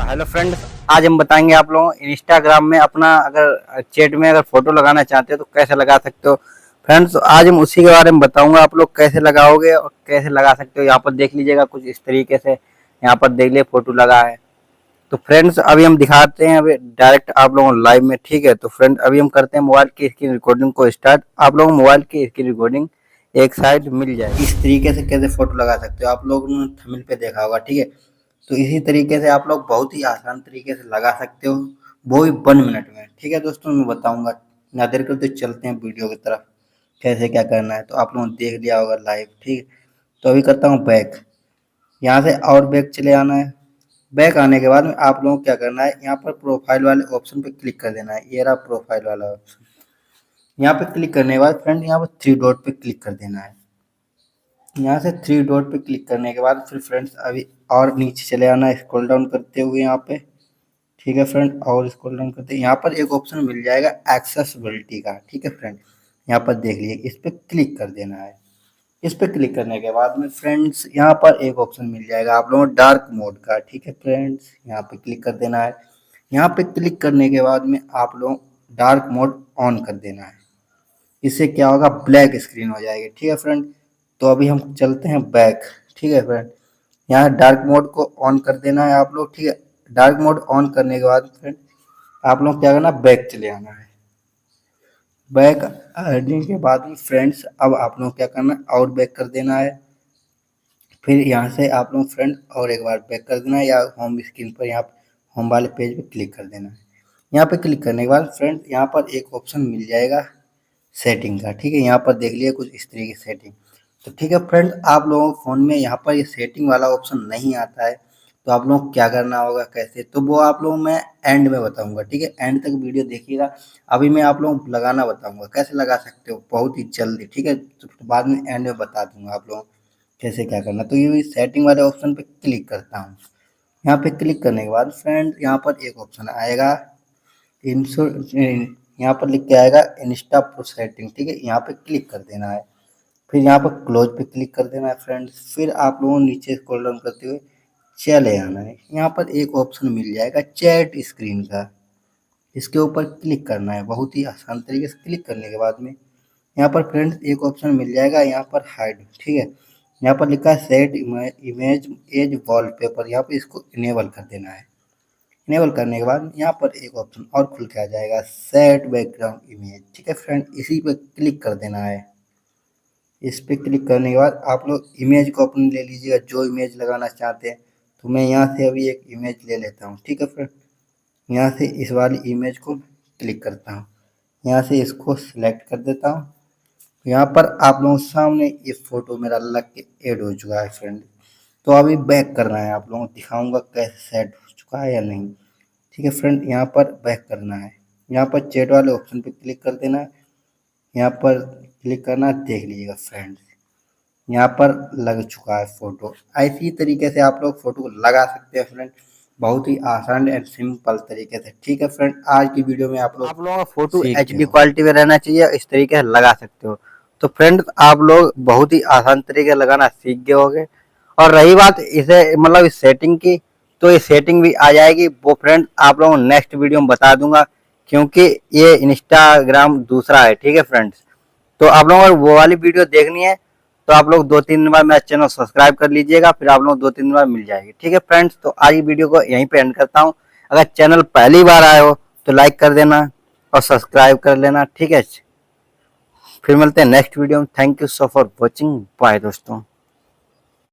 Hello friends, आज हम बताएंगे आप लोगों को इंस्टाग्राम में अपना अगर चैट में अगर फोटो लगाना चाहते हो तो कैसे लगा सकते हो। फ्रेंड्स, आज हम उसी के बारे में बताऊंगा आप लोग कैसे लगाओगे और कैसे लगा सकते हो। यहाँ पर देख लीजिएगा कुछ इस तरीके से, यहाँ पर देख लिए फोटो लगा है। तो फ्रेंड्स अभी हम दिखाते हैं अभी डायरेक्ट आप लोगों को लाइव में, ठीक है। तो फ्रेंड अभी हम करते हैं मोबाइल की स्क्रीन रिकॉर्डिंग को स्टार्ट। आप लोगों को मोबाइल की स्क्रीन रिकॉर्डिंग एक साइड मिल जाए। इस तरीके से कैसे फोटो लगा सकते हो आप लोगों ने थंबनेल पे देखा होगा, ठीक है। तो इसी तरीके से आप लोग बहुत ही आसान तरीके से लगा सकते हो, वो भी 1 मिनट में, ठीक है दोस्तों। मैं बताऊंगा, ना देर करते चलते हैं वीडियो की तरफ कैसे क्या करना है। तो आप लोगों ने देख लिया होगा लाइव, ठीक है। तो अभी करता हूँ बैक, यहाँ से और बैक चले आना है। बैक आने के बाद में आप लोगों को क्या करना है, यहाँ पर प्रोफाइल वाले ऑप्शन पे क्लिक कर देना है। ये रहा प्रोफाइल वाला ऑप्शन। यहाँ पे क्लिक करने के बाद फ्रेंड यहाँ पर 3 डॉट पे क्लिक कर देना है। यहाँ से 3 डॉट पे क्लिक करने के बाद फिर फ्रेंड्स अभी और नीचे चले आना, स्क्रॉल डाउन करते हुए यहाँ पे, ठीक है फ्रेंड। और स्क्रॉल डाउन करते यहाँ पर एक ऑप्शन मिल जाएगा एक्सेसिबिलिटी का, ठीक है फ्रेंड। यहाँ पर देख लीजिए, इस पर क्लिक कर देना है। इस पर क्लिक करने के बाद में फ्रेंड्स यहाँ पर एक ऑप्शन मिल जाएगा आप लोगों को डार्क मोड का, ठीक है फ्रेंड्स। यहाँ पे क्लिक कर देना है। यहाँ पे क्लिक करने के बाद में आप लोग डार्क मोड ऑन कर देना है। इससे क्या होगा, ब्लैक स्क्रीन हो जाएगी, ठीक है फ्रेंड। तो अभी हम चलते हैं बैक, ठीक है फ्रेंड। यहाँ डार्क मोड को ऑन कर देना है आप लोग, ठीक है। डार्क मोड ऑन करने के बाद फ्रेंड आप लोग क्या करना, बैक चले आना है। बैक आने के बाद में फ्रेंड्स अब आप लोग क्या करना, और बैक कर देना है। फिर यहाँ से आप लोग फ्रेंड और एक बार बैक कर देना है, या होम स्क्रीन पर यहाँ होम वाले पेज पे क्लिक कर देना है। यहाँ पे क्लिक करने के बाद फ्रेंड यहाँ पर एक ऑप्शन मिल जाएगा सेटिंग का, ठीक है। यहाँ पर देख लिया कुछ इस तरीके की सेटिंग। तो ठीक है फ्रेंड, आप लोगों के फ़ोन में यहाँ पर ये सेटिंग वाला ऑप्शन नहीं आता है, तो आप लोग क्या करना होगा कैसे, तो वो आप लोगों मैं एंड में बताऊंगा, ठीक है। एंड तक वीडियो देखिएगा। अभी मैं आप लोगों को लगाना बताऊंगा कैसे लगा सकते हो बहुत ही जल्दी, ठीक है। तो बाद में एंड में बता दूंगा आप लोगों को कैसे क्या करना। तो ये सेटिंग वाले ऑप्शन पे क्लिक करता हूँ। यहाँ पे क्लिक करने के बाद फ्रेंड यहाँ पर एक ऑप्शन आएगा इंसो, यहाँ पर लिख के आएगा इंस्टा प्रो सेटिंग, ठीक है। यहाँ पे क्लिक कर देना है। फिर यहाँ पर क्लोज पे क्लिक कर देना है फ्रेंड्स। फिर आप लोगों को नीचे स्क्रॉल डाउन करते हुए चले आना है। यहाँ पर एक ऑप्शन मिल जाएगा चैट स्क्रीन का, इसके ऊपर क्लिक करना है। बहुत ही आसान तरीके से क्लिक करने के बाद में यहाँ पर फ्रेंड्स एक ऑप्शन मिल जाएगा यहाँ पर हाइड, ठीक है। यहाँ पर लिखा है सेट इमेज एज वॉलपेपर, यहाँ पर इसको इनेबल कर देना है। इनेबल करने के बाद यहाँ पर एक ऑप्शन और खुल के आ जाएगा सेट बैकग्राउंड इमेज, ठीक है फ्रेंड। इसी पे क्लिक कर देना है। इस पे क्लिक करने के बाद आप लोग इमेज को अपने ले लीजिएगा, जो इमेज लगाना चाहते हैं। तो मैं यहाँ से अभी एक इमेज ले लेता हूँ, ठीक है फ्रेंड। यहाँ से इस वाली इमेज को क्लिक करता हूँ, यहाँ से इसको सिलेक्ट कर देता हूँ। यहाँ पर आप लोगों के सामने ये फ़ोटो मेरा लग के ऐड हो चुका है फ्रेंड। तो अभी बैक करना है, आप लोगों को दिखाऊंगा कैसे सेट हो चुका है या नहीं, ठीक है फ्रेंड। यहाँ पर बैक करना है। यहाँ पर चैट वाले ऑप्शन पे क्लिक कर देना है। यहाँ पर क्लिक करना, देख लीजिएगा फ्रेंड्स यहाँ पर लग चुका है फोटो। ऐसी तरीके से आप लोग फोटो को लगा सकते हैं फ्रेंड, बहुत ही आसान एंड सिंपल तरीके से, ठीक है फ्रेंड। आज की वीडियो में आप लोगों का फोटो HD क्वालिटी में रहना चाहिए, इस तरीके से लगा सकते हो। तो फ्रेंड आप लोग बहुत ही आसान तरीके से लगाना सीख गए होंगे। और रही बात इसे मतलब इस सेटिंग की, तो ये सेटिंग भी आ जाएगी, वो फ्रेंड आप लोगों को नेक्स्ट वीडियो में बता दूंगा, क्योंकि ये इंस्टाग्राम दूसरा है, ठीक है फ्रेंड्स। तो आप लोगों को वो वाली वीडियो देखनी है तो आप लोग 2-3 बार मेरा चैनल सब्सक्राइब कर लीजिएगा, फिर आप लोग 2-3 बार मिल जाएगी, ठीक है फ्रेंड्स। तो आज की वीडियो को यहीं पे एंड करता हूँ। अगर चैनल पहली बार आए हो तो लाइक कर देना और सब्सक्राइब कर लेना, ठीक है। फिर मिलते हैं नेक्स्ट वीडियो में। Thank you so for watching, bye दोस्तों।